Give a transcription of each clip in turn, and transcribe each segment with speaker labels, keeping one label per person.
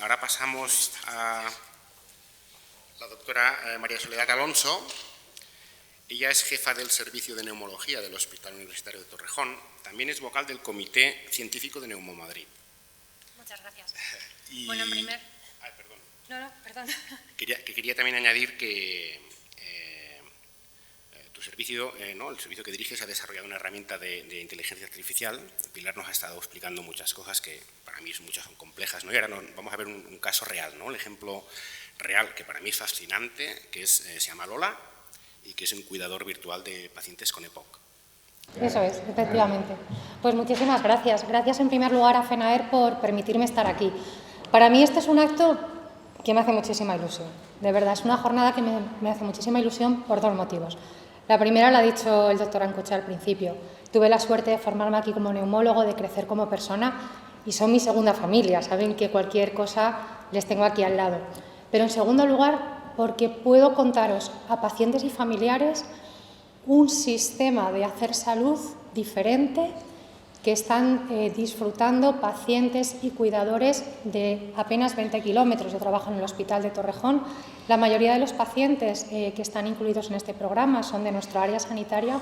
Speaker 1: ahora pasamos a la doctora María Soledad Alonso. Ella es jefa del Servicio de Neumología del Hospital Universitario de Torrejón. También es vocal del Comité Científico de Neumomadrid.
Speaker 2: Muchas gracias.
Speaker 1: Bueno,
Speaker 2: en primer...
Speaker 1: perdón.
Speaker 2: No, perdón.
Speaker 1: Quería también añadir que tu servicio, el servicio que diriges, ha desarrollado una herramienta de inteligencia artificial. Pilar nos ha estado explicando muchas cosas que para mí muchas son complejas, ¿no? Y ahora vamos a ver un caso real, ¿no? El ejemplo real que para mí es fascinante, que se llama Lola y que es un cuidador virtual de pacientes con EPOC.
Speaker 3: Eso es, efectivamente. Pues muchísimas gracias. Gracias en primer lugar a FENAER por permitirme estar aquí. Para mí este es un acto que me hace muchísima ilusión. De verdad, es una jornada que me hace muchísima ilusión por dos motivos. La primera la ha dicho el doctor Ancocha al principio. Tuve la suerte de formarme aquí como neumólogo, de crecer como persona y son mi segunda familia. Saben que cualquier cosa les tengo aquí al lado. Pero en segundo lugar, porque puedo contaros a pacientes y familiares un sistema de hacer salud diferente que están disfrutando pacientes y cuidadores de apenas 20 kilómetros. Yo trabajo en el Hospital de Torrejón. La mayoría de los pacientes que están incluidos en este programa son de nuestra área sanitaria,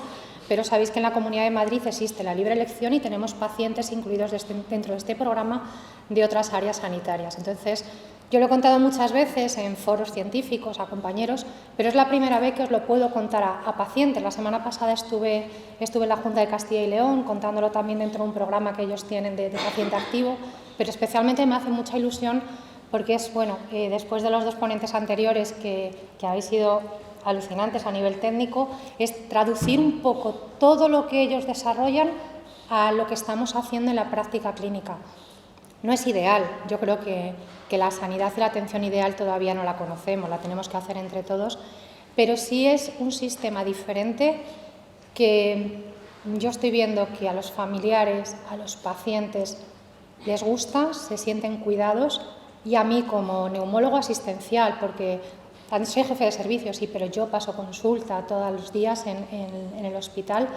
Speaker 3: pero sabéis que en la Comunidad de Madrid existe la libre elección y tenemos pacientes incluidos dentro de este programa de otras áreas sanitarias. Entonces, yo lo he contado muchas veces en foros científicos a compañeros, pero es la primera vez que os lo puedo contar a pacientes. La semana pasada estuve en la Junta de Castilla y León contándolo también dentro de un programa que ellos tienen de paciente activo, pero especialmente me hace mucha ilusión porque es, después de los dos ponentes anteriores que habéis sido alucinantes a nivel técnico, es traducir un poco todo lo que ellos desarrollan a lo que estamos haciendo en la práctica clínica. No es ideal, yo creo que la sanidad y la atención ideal todavía no la conocemos, la tenemos que hacer entre todos, pero sí es un sistema diferente que yo estoy viendo que a los familiares, a los pacientes les gusta, se sienten cuidados y a mí como neumólogo asistencial, porque soy jefe de servicio, sí, pero yo paso consulta todos los días en el hospital,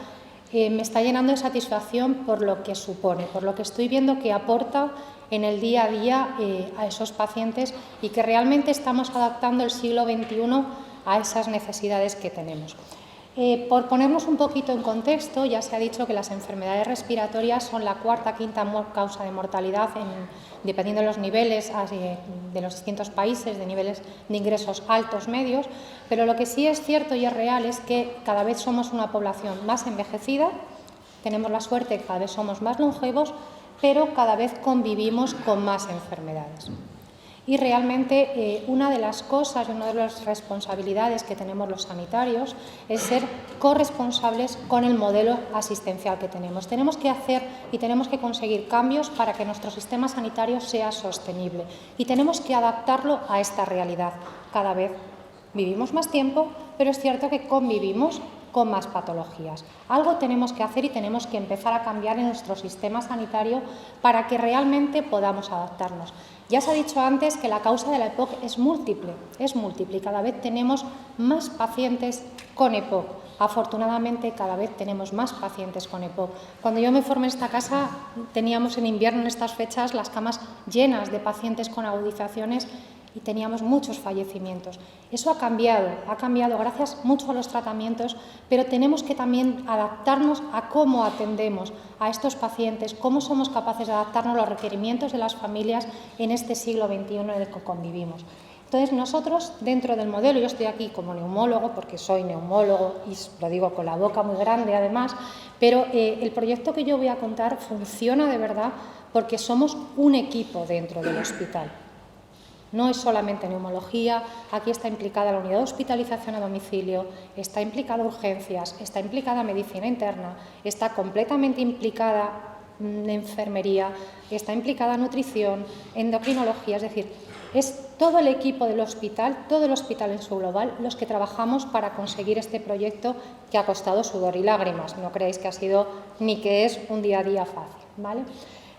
Speaker 3: me está llenando de satisfacción por lo que supone, por lo que estoy viendo que aporta en el día a día a esos pacientes y que realmente estamos adaptando el siglo XXI a esas necesidades que tenemos. Por ponernos un poquito en contexto, ya se ha dicho que las enfermedades respiratorias son la cuarta, quinta causa de mortalidad, dependiendo de los niveles de los distintos países, de niveles de ingresos altos, medios, pero lo que sí es cierto y es real es que cada vez somos una población más envejecida, tenemos la suerte que cada vez somos más longevos, pero cada vez convivimos con más enfermedades. Y realmente una de las cosas y una de las responsabilidades que tenemos los sanitarios es ser corresponsables con el modelo asistencial que tenemos. Tenemos que hacer y tenemos que conseguir cambios para que nuestro sistema sanitario sea sostenible y tenemos que adaptarlo a esta realidad. Cada vez vivimos más tiempo, pero es cierto que convivimos con más patologías. Algo tenemos que hacer y tenemos que empezar a cambiar en nuestro sistema sanitario para que realmente podamos adaptarnos. Ya se ha dicho antes que la causa de la EPOC es múltiple y cada vez tenemos más pacientes con EPOC. Afortunadamente, cada vez tenemos más pacientes con EPOC. Cuando yo me formé en esta casa, teníamos en invierno, en estas fechas, las camas llenas de pacientes con agudizaciones y teníamos muchos fallecimientos. Eso ha cambiado gracias mucho a los tratamientos, pero tenemos que también adaptarnos a cómo atendemos a estos pacientes, cómo somos capaces de adaptarnos a los requerimientos de las familias en este siglo XXI en el que convivimos. Entonces nosotros, dentro del modelo, yo estoy aquí como neumólogo, porque soy neumólogo y lo digo con la boca muy grande además, pero el proyecto que yo voy a contar funciona de verdad porque somos un equipo dentro del hospital. No es solamente neumología, aquí está implicada la unidad de hospitalización a domicilio, está implicada urgencias, está implicada medicina interna, está completamente implicada enfermería, está implicada nutrición, endocrinología, es decir, es todo el equipo del hospital, todo el hospital en su global, los que trabajamos para conseguir este proyecto que ha costado sudor y lágrimas. No creéis que ha sido ni que es un día a día fácil, ¿vale?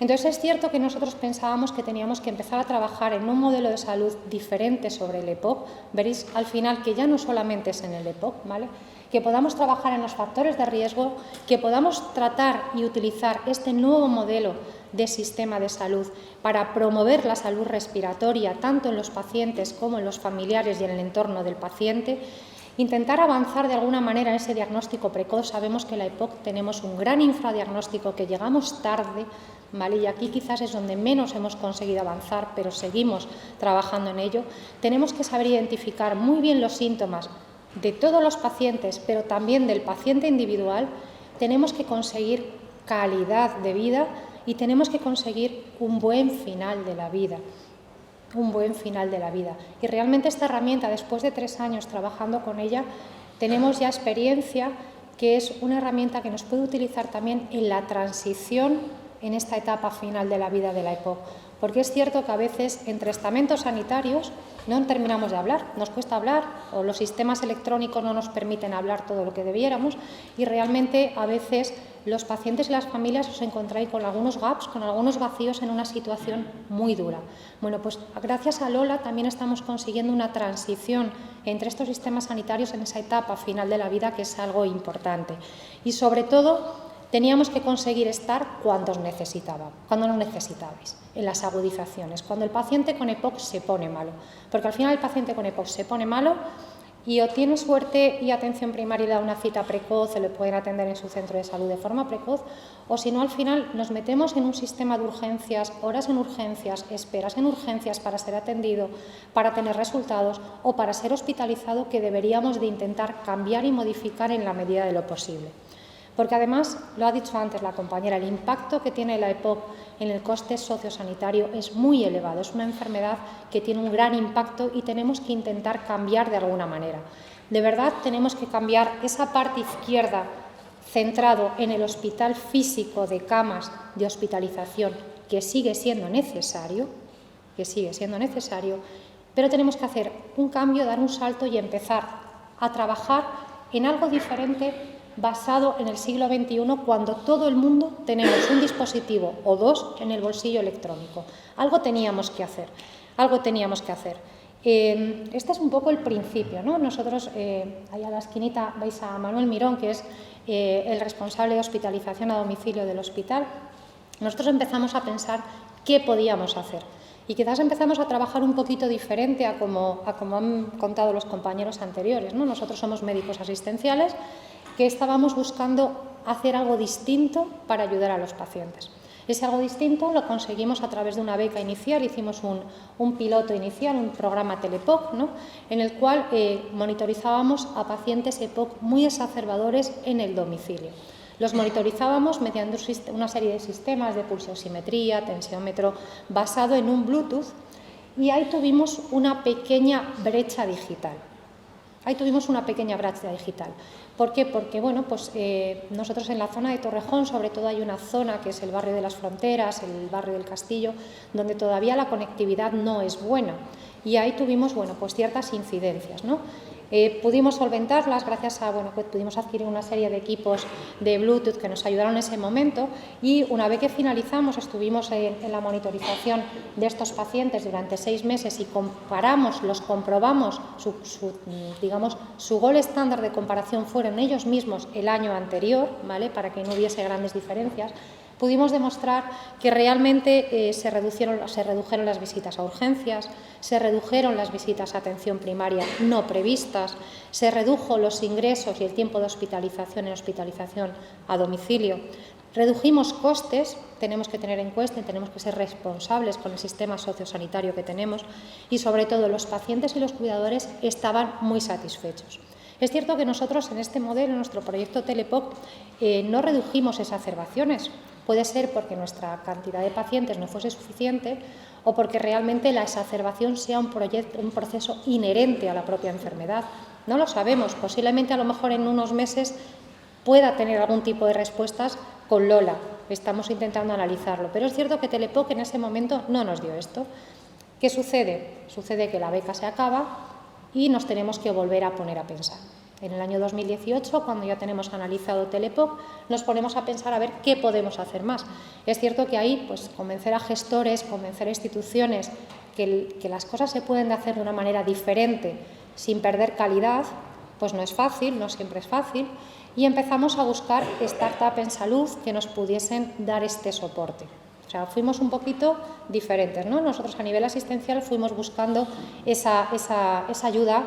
Speaker 3: Entonces es cierto que nosotros pensábamos que teníamos que empezar a trabajar en un modelo de salud diferente sobre el EPOC. Veréis al final que ya no solamente es en el EPOC, ¿vale? que podamos trabajar en los factores de riesgo, que podamos tratar y utilizar este nuevo modelo de sistema de salud para promover la salud respiratoria tanto en los pacientes como en los familiares y en el entorno del paciente. Intentar avanzar de alguna manera en ese diagnóstico precoz. Sabemos que en la EPOC tenemos un gran infradiagnóstico, que llegamos tarde, ¿vale? Y aquí quizás es donde menos hemos conseguido avanzar, pero seguimos trabajando en ello. Tenemos que saber identificar muy bien los síntomas de todos los pacientes, pero también del paciente individual. Tenemos que conseguir calidad de vida y tenemos que conseguir un buen final de la vida. Un buen final de la vida. Y realmente esta herramienta, después de 3 años trabajando con ella, tenemos ya experiencia, que es una herramienta que nos puede utilizar también en la transición en esta etapa final de la vida de la EPOC. Porque es cierto que a veces entre estamentos sanitarios no terminamos de hablar, nos cuesta hablar, o los sistemas electrónicos no nos permiten hablar todo lo que debiéramos, y realmente a veces los pacientes y las familias os encontráis con algunos gaps, con algunos vacíos en una situación muy dura. Bueno, pues gracias a Lola también estamos consiguiendo una transición entre estos sistemas sanitarios en esa etapa final de la vida, que es algo importante. Y sobre todo, teníamos que conseguir estar cuando nos necesitabais, en las agudizaciones, cuando el paciente con EPOC se pone malo. Porque al final el paciente con EPOC se pone malo y o tiene suerte y atención primaria y le da una cita precoz, se le pueden atender en su centro de salud de forma precoz, o si no, al final nos metemos en un sistema de urgencias, horas en urgencias, esperas en urgencias para ser atendido, para tener resultados o para ser hospitalizado, que deberíamos de intentar cambiar y modificar en la medida de lo posible. Porque además, lo ha dicho antes la compañera, el impacto que tiene la EPOC en el coste sociosanitario es muy elevado. Es una enfermedad que tiene un gran impacto y tenemos que intentar cambiar de alguna manera. De verdad, tenemos que cambiar esa parte izquierda centrado en el hospital físico de camas de hospitalización, que sigue siendo necesario, pero tenemos que hacer un cambio, dar un salto y empezar a trabajar en algo diferente, basado en el siglo XXI, cuando todo el mundo tenemos un dispositivo o 2 en el bolsillo electrónico. Algo teníamos que hacer. Este es un poco el principio, ¿no? Nosotros, ahí a la esquinita veis a Manuel Mirón, que es el responsable de hospitalización a domicilio del hospital. Nosotros empezamos a pensar qué podíamos hacer. Y quizás empezamos a trabajar un poquito diferente a como han contado los compañeros anteriores, ¿no? Nosotros somos médicos asistenciales que estábamos buscando hacer algo distinto para ayudar a los pacientes. Ese algo distinto lo conseguimos a través de una beca inicial, hicimos un piloto inicial, un programa TelePOC, ¿no? En el cual monitorizábamos a pacientes EPOC muy exacerbadores en el domicilio. Los monitorizábamos mediante una serie de sistemas de pulsioximetría, tensiómetro, basado en un Bluetooth, y ahí tuvimos una pequeña brecha digital. ¿Por qué? Porque bueno, pues nosotros en la zona de Torrejón, sobre todo, hay una zona que es el barrio de las Fronteras, el barrio del Castillo, donde todavía la conectividad no es buena. Y ahí tuvimos, bueno, pues ciertas incidencias, ¿no? Pudimos solventarlas gracias a, bueno, pues pudimos adquirir una serie de equipos de Bluetooth que nos ayudaron en ese momento, y una vez que finalizamos, estuvimos en la monitorización de estos pacientes durante 6 meses y comprobamos su gol estándar de comparación fueron ellos mismos el año anterior, ¿vale? Para que no hubiese grandes diferencias. Pudimos demostrar que realmente se redujeron las visitas a urgencias, se redujeron las visitas a atención primaria no previstas, se redujo los ingresos y el tiempo de hospitalización en hospitalización a domicilio. Redujimos costes, tenemos que tener en cuenta y tenemos que ser responsables con el sistema sociosanitario que tenemos, y sobre todo los pacientes y los cuidadores estaban muy satisfechos. Es cierto que nosotros en este modelo, en nuestro proyecto TelePOC, no redujimos exacerbaciones. Puede ser porque nuestra cantidad de pacientes no fuese suficiente o porque realmente la exacerbación sea un proceso inherente a la propia enfermedad. No lo sabemos, posiblemente a lo mejor en unos meses pueda tener algún tipo de respuestas con Lola. Estamos intentando analizarlo, pero es cierto que TelePOC en ese momento no nos dio esto. ¿Qué sucede? Sucede que la beca se acaba y nos tenemos que volver a poner a pensar. En el año 2018, cuando ya tenemos analizado TelePOC, nos ponemos a pensar a ver qué podemos hacer más. Es cierto que ahí, pues, convencer a gestores, convencer a instituciones que las cosas se pueden hacer de una manera diferente, sin perder calidad, pues no es fácil, no siempre es fácil, y empezamos a buscar startups en salud que nos pudiesen dar este soporte. O sea, fuimos un poquito diferentes, ¿no? Nosotros a nivel asistencial fuimos buscando esa ayuda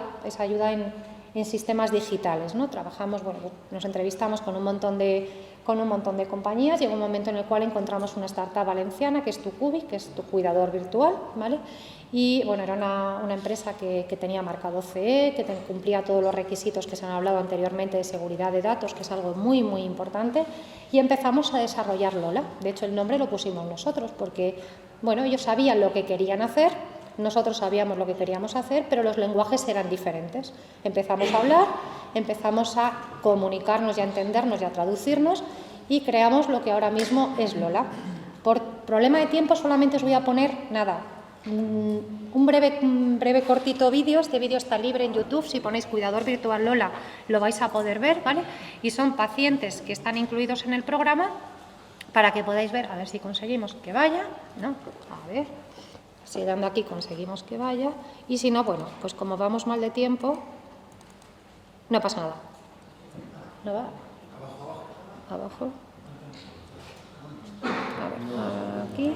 Speaker 3: en sistemas digitales, ¿no? Trabajamos, bueno, nos entrevistamos con un montón de compañías. Llegó un momento en el cual encontramos una startup valenciana que es Tucubi, que es tu cuidador virtual, ¿vale? Y bueno, era una empresa que tenía marcado CE, que cumplía todos los requisitos que se han hablado anteriormente de seguridad de datos, que es algo muy, muy importante, y empezamos a desarrollar Lola. De hecho, el nombre lo pusimos nosotros porque, bueno, ellos sabían lo que querían hacer, nosotros sabíamos lo que queríamos hacer, pero los lenguajes eran diferentes. Empezamos a hablar, empezamos a comunicarnos y a entendernos y a traducirnos y creamos lo que ahora mismo es Lola. Por problema de tiempo solamente os voy a poner, un breve cortito vídeo. Este vídeo está libre en YouTube, si ponéis Cuidador Virtual Lola lo vais a poder ver, ¿vale? Y son pacientes que están incluidos en el programa para que podáis ver, a ver si conseguimos que vaya, ¿no? A ver, si dando aquí conseguimos que vaya, y si no, bueno, pues como vamos mal de tiempo, no pasa nada. ¿No va? Abajo. A ver, aquí.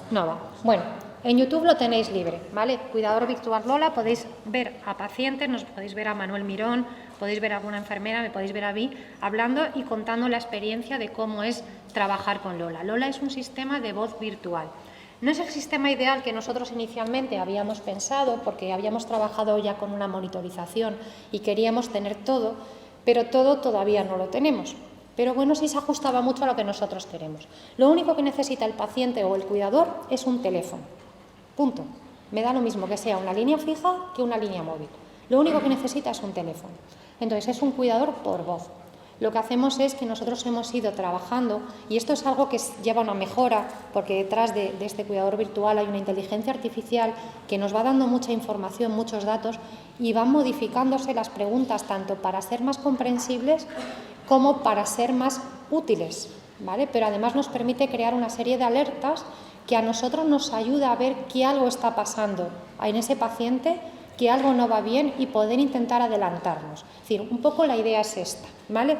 Speaker 3: No va. Bueno, en YouTube lo tenéis libre, ¿vale? Cuidador Virtual Lola, podéis ver a pacientes, nos podéis ver a Manuel Mirón, podéis ver a alguna enfermera, me podéis ver a mí hablando y contando la experiencia de cómo es trabajar con Lola. Lola es un sistema de voz virtual. No es el sistema ideal que nosotros inicialmente habíamos pensado, porque habíamos trabajado ya con una monitorización y queríamos tener todo, pero todo todavía no lo tenemos. Pero bueno, sí se ajustaba mucho a lo que nosotros queremos. Lo único que necesita el paciente o el cuidador es un teléfono. Punto. Me da lo mismo que sea una línea fija que una línea móvil. Lo único que necesita es un teléfono. Entonces es un cuidador por voz. Lo que hacemos es que nosotros hemos ido trabajando, y esto es algo que lleva una mejora, porque detrás de este cuidador virtual hay una inteligencia artificial que nos va dando mucha información, muchos datos, y van modificándose las preguntas tanto para ser más comprensibles como para ser más útiles, ¿vale? Pero además nos permite crear una serie de alertas que a nosotros nos ayuda a ver que algo está pasando en ese paciente, que algo no va bien y poder intentar adelantarnos. Es decir, un poco la idea es esta, ¿vale?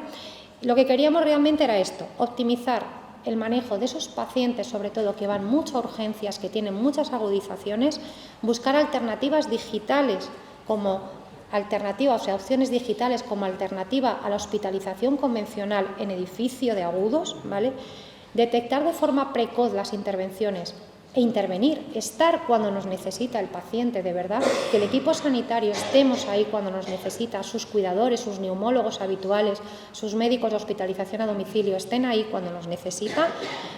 Speaker 3: Lo que queríamos realmente era esto, optimizar el manejo de esos pacientes, sobre todo que van mucho a urgencias, que tienen muchas agudizaciones, buscar alternativas digitales como alternativa, o sea, opciones digitales como alternativa a la hospitalización convencional en edificio de agudos, ¿vale? Detectar de forma precoz las intervenciones e intervenir, estar cuando nos necesita el paciente de verdad, que el equipo sanitario estemos ahí cuando nos necesita, sus cuidadores, sus neumólogos habituales, sus médicos de hospitalización a domicilio estén ahí cuando nos necesita,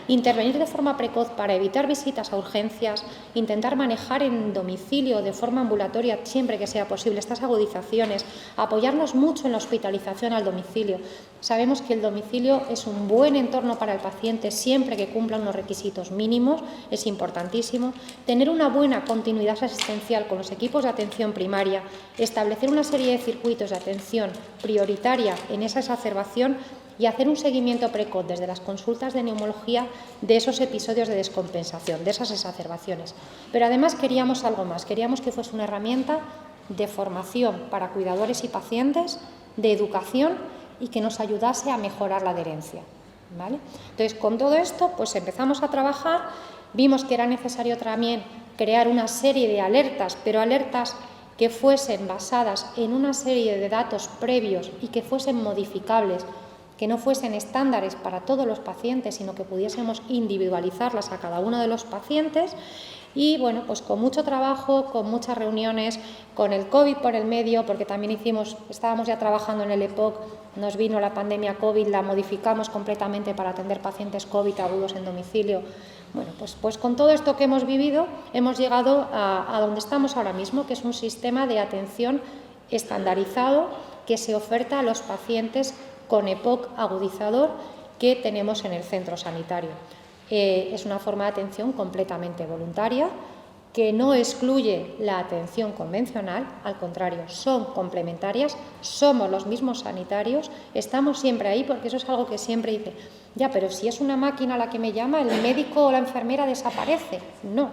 Speaker 3: intervenir de forma precoz para evitar visitas a urgencias, intentar manejar en domicilio de forma ambulatoria siempre que sea posible estas agudizaciones, apoyarnos mucho en la hospitalización al domicilio. Sabemos que el domicilio es un buen entorno para el paciente siempre que cumpla unos requisitos mínimos, es importantísimo. Tener una buena continuidad asistencial con los equipos de atención primaria, establecer una serie de circuitos de atención prioritaria en esa exacerbación y hacer un seguimiento precoz desde las consultas de neumología de esos episodios de descompensación, de esas exacerbaciones. Pero además queríamos algo más, queríamos que fuese una herramienta de formación para cuidadores y pacientes, de educación y que nos ayudase a mejorar la adherencia, ¿vale? Entonces, con todo esto, pues empezamos a trabajar, vimos que era necesario también crear una serie de alertas, pero alertas que fuesen basadas en una serie de datos previos y que fuesen modificables, que no fuesen estándares para todos los pacientes, sino que pudiésemos individualizarlas a cada uno de los pacientes. Y bueno, pues con mucho trabajo, con muchas reuniones, con el COVID por el medio, porque también estábamos ya trabajando en el EPOC, nos vino la pandemia COVID, la modificamos completamente para atender pacientes COVID agudos en domicilio. Bueno, pues con todo esto que hemos vivido, hemos llegado a donde estamos ahora mismo, que es un sistema de atención estandarizado que se oferta a los pacientes con EPOC agudizador que tenemos en el centro sanitario. Es una forma de atención completamente voluntaria que no excluye la atención convencional, al contrario, son complementarias, somos los mismos sanitarios, estamos siempre ahí, porque eso es algo que siempre dice, ya, pero si es una máquina la que me llama, el médico o la enfermera desaparece. No,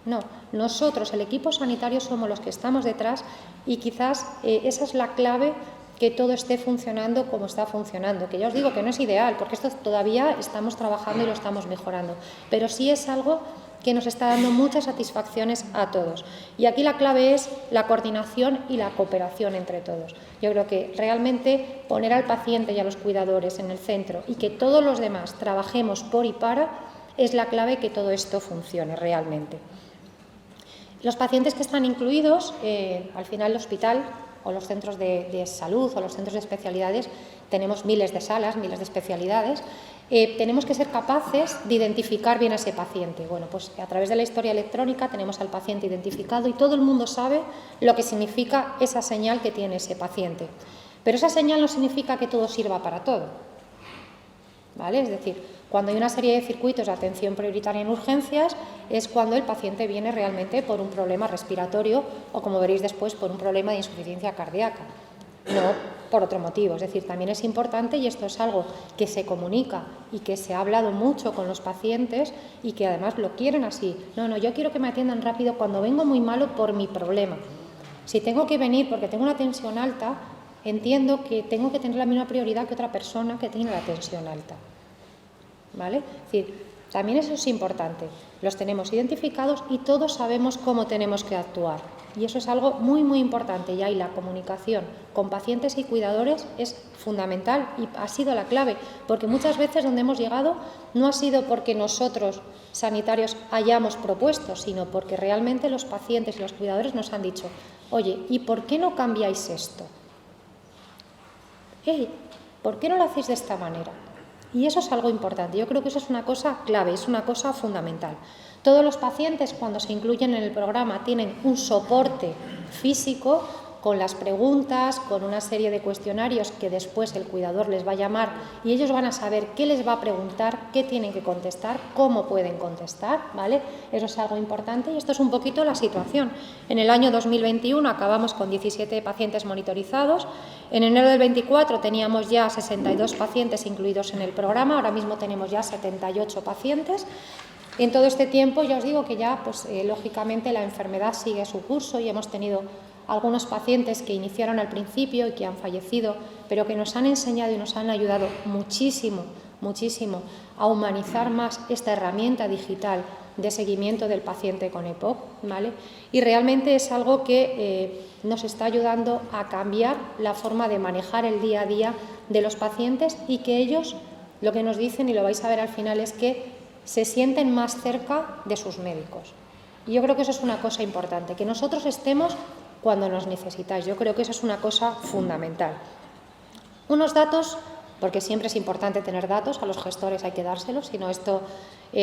Speaker 3: No, nosotros, el equipo sanitario, somos los que estamos detrás y quizás esa es la clave que todo esté funcionando como está funcionando, que ya os digo que no es ideal, porque esto todavía estamos trabajando y lo estamos mejorando, pero sí es algo que nos está dando muchas satisfacciones a todos. Y aquí la clave es la coordinación y la cooperación entre todos. Yo creo que realmente poner al paciente y a los cuidadores en el centro y que todos los demás trabajemos por y para es la clave que todo esto funcione realmente. Los pacientes que están incluidos, al final el hospital o los centros de salud o los centros de especialidades, tenemos miles de salas, miles de especialidades, tenemos que ser capaces de identificar bien a ese paciente. Bueno, pues a través de la historia electrónica tenemos al paciente identificado y todo el mundo sabe lo que significa esa señal que tiene ese paciente. Pero esa señal no significa que todo sirva para todo, ¿vale? Es decir, cuando hay una serie de circuitos de atención prioritaria en urgencias es cuando el paciente viene realmente por un problema respiratorio o, como veréis después, por un problema de insuficiencia cardíaca, no por otro motivo. Es decir, también es importante, y esto es algo que se comunica y que se ha hablado mucho con los pacientes y que además lo quieren así. No, yo quiero que me atiendan rápido cuando vengo muy malo por mi problema. Si tengo que venir porque tengo una tensión alta, entiendo que tengo que tener la misma prioridad que otra persona que tiene la tensión alta. ¿Vale? Es decir, también eso es importante. Los tenemos identificados y todos sabemos cómo tenemos que actuar. Y eso es algo muy, muy importante. Y ahí la comunicación con pacientes y cuidadores es fundamental y ha sido la clave. Porque muchas veces donde hemos llegado no ha sido porque nosotros, sanitarios, hayamos propuesto, sino porque realmente los pacientes y los cuidadores nos han dicho: oye, ¿y por qué no cambiáis esto? ¿Por qué no lo hacéis de esta manera? Y eso es algo importante. Yo creo que eso es una cosa clave, es una cosa fundamental. Todos los pacientes, cuando se incluyen en el programa, tienen un soporte físico con las preguntas, con una serie de cuestionarios que después el cuidador les va a llamar y ellos van a saber qué les va a preguntar, qué tienen que contestar, cómo pueden contestar, ¿vale? Eso es algo importante y esto es un poquito la situación. En el año 2021 acabamos con 17 pacientes monitorizados. En enero del 24 teníamos ya 62 pacientes incluidos en el programa, ahora mismo tenemos ya 78 pacientes. En todo este tiempo ya os digo que ya, pues lógicamente la enfermedad sigue su curso y hemos tenido algunos pacientes que iniciaron al principio y que han fallecido, pero que nos han enseñado y nos han ayudado muchísimo, muchísimo a humanizar más esta herramienta digital de seguimiento del paciente con EPOC, ¿vale? Y realmente es algo que nos está ayudando a cambiar la forma de manejar el día a día de los pacientes y que ellos, lo que nos dicen, y lo vais a ver al final, es que se sienten más cerca de sus médicos. Y yo creo que eso es una cosa importante, que nosotros estemos cuando nos necesitáis. Yo creo que eso es una cosa fundamental. Unos datos, porque siempre es importante tener datos, a los gestores hay que dárselos, si no esto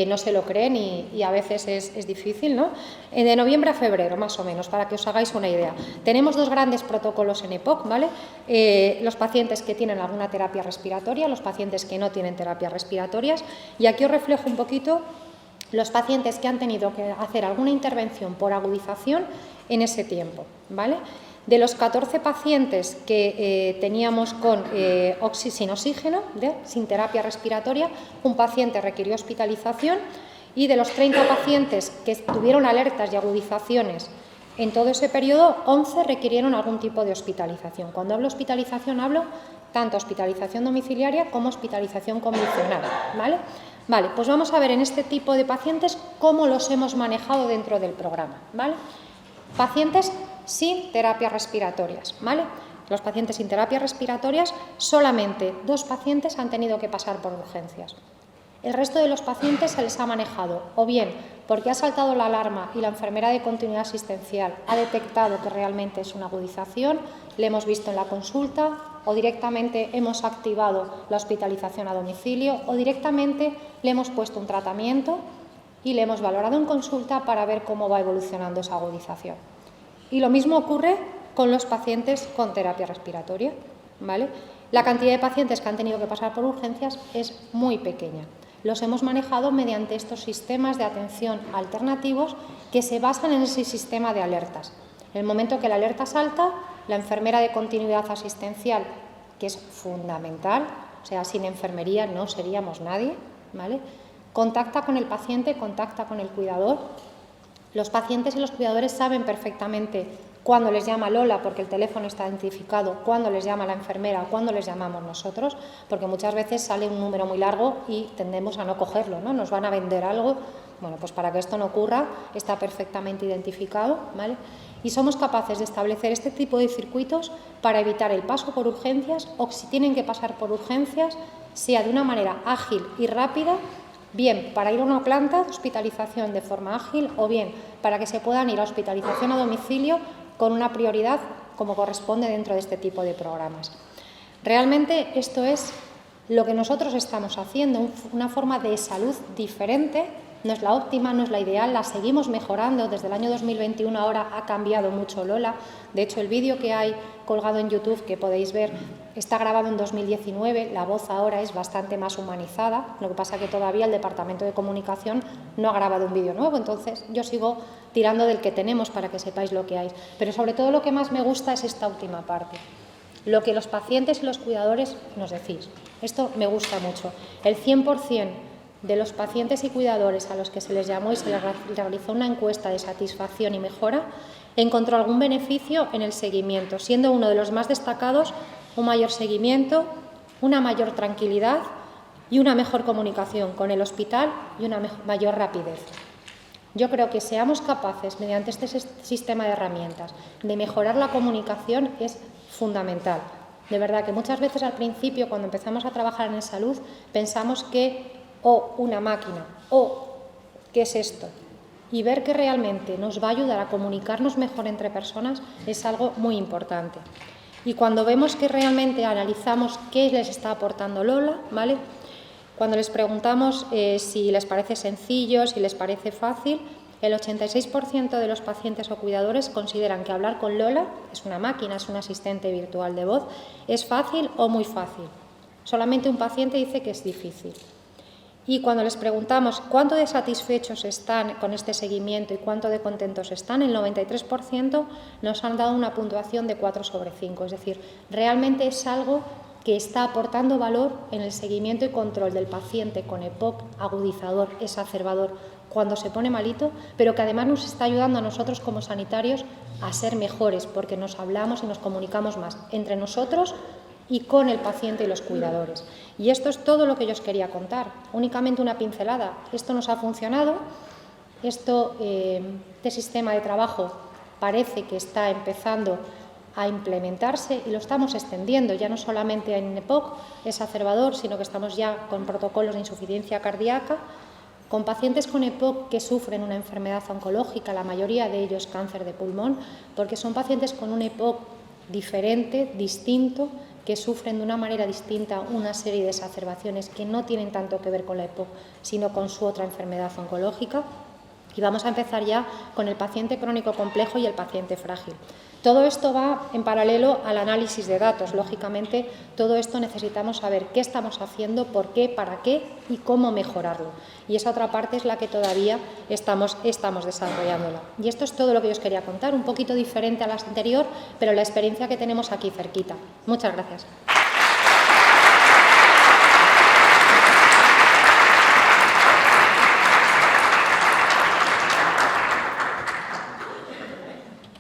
Speaker 3: no se lo creen y a veces es difícil, ¿no? De noviembre a febrero, más o menos, para que os hagáis una idea. Tenemos dos grandes protocolos en EPOC, ¿vale? Los pacientes que tienen alguna terapia respiratoria, los pacientes que no tienen terapias respiratorias, y aquí os reflejo un poquito los pacientes que han tenido que hacer alguna intervención por agudización en ese tiempo, ¿vale? De los 14 pacientes que teníamos sin oxígeno, sin terapia respiratoria, un paciente requirió hospitalización y de los 30 pacientes que tuvieron alertas y agudizaciones en todo ese periodo, 11 requirieron algún tipo de hospitalización. Cuando hablo hospitalización, hablo tanto hospitalización domiciliaria como hospitalización convencional, ¿vale? Vale, pues vamos a ver en este tipo de pacientes cómo los hemos manejado dentro del programa, ¿vale? Pacientes sin terapias respiratorias, ¿vale? Los pacientes sin terapias respiratorias, solamente 2 pacientes han tenido que pasar por urgencias. El resto de los pacientes se les ha manejado o bien porque ha saltado la alarma y la enfermera de continuidad asistencial ha detectado que realmente es una agudización, le hemos visto en la consulta, o directamente hemos activado la hospitalización a domicilio, o directamente le hemos puesto un tratamiento y le hemos valorado en consulta para ver cómo va evolucionando esa agudización. Y lo mismo ocurre con los pacientes con terapia respiratoria, ¿vale? La cantidad de pacientes que han tenido que pasar por urgencias es muy pequeña. Los hemos manejado mediante estos sistemas de atención alternativos que se basan en ese sistema de alertas. En el momento que la alerta salta, la enfermera de continuidad asistencial, que es fundamental, o sea, sin enfermería no seríamos nadie, ¿vale? Contacta con el paciente, contacta con el cuidador Los pacientes y los cuidadores saben perfectamente cuándo les llama Lola porque el teléfono está identificado, cuándo les llama la enfermera, cuándo les llamamos nosotros, porque muchas veces sale un número muy largo y tendemos a no cogerlo, ¿no? Nos van a vender algo. Bueno, pues para que esto no ocurra está perfectamente identificado, ¿vale? Y somos capaces de establecer este tipo de circuitos para evitar el paso por urgencias o si tienen que pasar por urgencias, sea de una manera ágil y rápida, bien para ir a una planta de hospitalización de forma ágil o bien para que se puedan ir a hospitalización a domicilio con una prioridad como corresponde dentro de este tipo de programas. Realmente esto es lo que nosotros estamos haciendo, una forma de salud diferente. No es la óptima, no es la ideal, la seguimos mejorando. Desde el año 2021 ahora ha cambiado mucho Lola. De hecho, el vídeo que hay colgado en YouTube, que podéis ver, está grabado en 2019. La voz ahora es bastante más humanizada. Lo que pasa es que todavía el Departamento de Comunicación no ha grabado un vídeo nuevo. Entonces, yo sigo tirando del que tenemos para que sepáis lo que hay. Pero sobre todo lo que más me gusta es esta última parte. Lo que los pacientes y los cuidadores nos decís. Esto me gusta mucho. El 100% de los pacientes y cuidadores a los que se les llamó y se les realizó una encuesta de satisfacción y mejora, encontró algún beneficio en el seguimiento, siendo uno de los más destacados un mayor seguimiento, una mayor tranquilidad y una mejor comunicación con el hospital y una mayor rapidez. Yo creo que seamos capaces, mediante este sistema de herramientas, de mejorar la comunicación es fundamental. De verdad que muchas veces al principio, cuando empezamos a trabajar en salud, pensamos que una máquina, ¿qué es esto? Y ver que realmente nos va a ayudar a comunicarnos mejor entre personas es algo muy importante. Y cuando vemos que realmente analizamos qué les está aportando Lola, ¿vale? Cuando les preguntamos si les parece sencillo, si les parece fácil, el 86% de los pacientes o cuidadores consideran que hablar con Lola, es una máquina, es un asistente virtual de voz, es fácil o muy fácil. Solamente un paciente dice que es difícil. Y cuando les preguntamos cuánto de satisfechos están con este seguimiento y cuánto de contentos están, el 93% nos han dado una puntuación de 4 sobre 5. Es decir, realmente es algo que está aportando valor en el seguimiento y control del paciente con EPOC, agudizador, exacerbador, cuando se pone malito, pero que además nos está ayudando a nosotros como sanitarios a ser mejores, porque nos hablamos y nos comunicamos más entre nosotros y con el paciente y los cuidadores. Y esto es todo lo que yo os quería contar, únicamente una pincelada. Esto nos ha funcionado, este sistema de trabajo parece que está empezando a implementarse y lo estamos extendiendo, ya no solamente en EPOC, exacerbador, sino que estamos ya con protocolos de insuficiencia cardíaca, con pacientes con EPOC que sufren una enfermedad oncológica, la mayoría de ellos cáncer de pulmón, porque son pacientes con un EPOC diferente, distinto, que sufren de una manera distinta una serie de exacerbaciones que no tienen tanto que ver con la EPOC, sino con su otra enfermedad oncológica. Y vamos a empezar ya con el paciente crónico complejo y el paciente frágil. Todo esto va en paralelo al análisis de datos. Lógicamente, todo esto necesitamos saber qué estamos haciendo, por qué, para qué y cómo mejorarlo. Y esa otra parte es la que todavía estamos desarrollándola. Y esto es todo lo que yo os quería contar, un poquito diferente a la anterior, pero la experiencia que tenemos aquí cerquita. Muchas gracias.